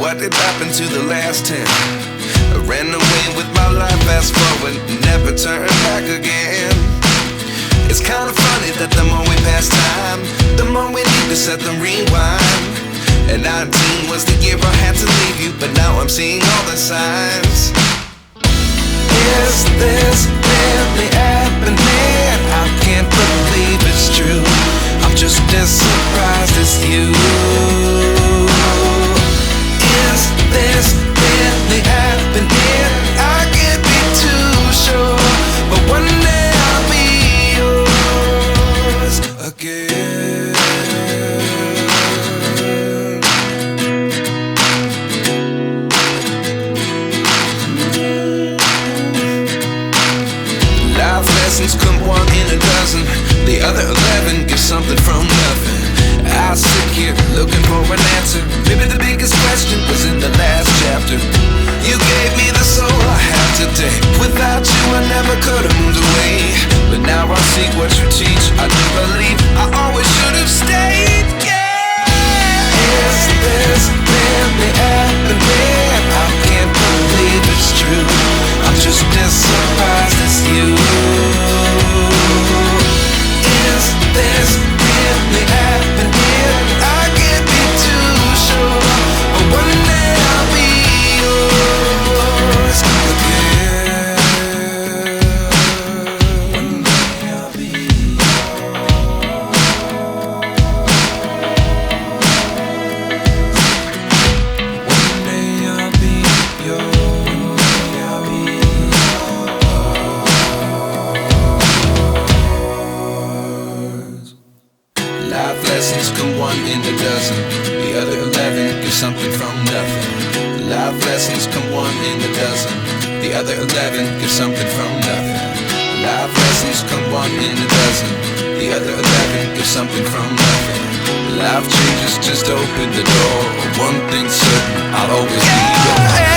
what did happen to the last 10? I ran away with my life, fast forward, never turn back again. It's kind of funny that the more we pass time, the more we need to set them rewind. And 19 was the year I had to leave you, but now I'm seeing all the signs. Is this really happening? I can't believe it's true. I'm just as surprised as you. Is this really happening? I can't be too sure, but one day I'll be yours again. Life lessons come one in a dozen. The other 11 get something from nothing. I sit here looking for an answer. Maybe the biggest question was in the last chapter. You gave me the soul I have today. Without you I never could have moved away. But now I see what you teach. I do believe I always should have stayed. Yeah. Is this really happening? I can't believe it's true. I'm just as surprised as you. Is this really happening? I can't be too sure, but one day I'll be yours again. One day I'll be yours. One day I'll be yours. One day I'll be yours. Life lessons come one in a dozen. The other 11 give something from nothing. Life lessons come one in a dozen. The other 11 give something from nothing. Life lessons come one in a dozen. The other 11 give something from nothing. Life changes just open the door. One thing's certain, I'll always be yours.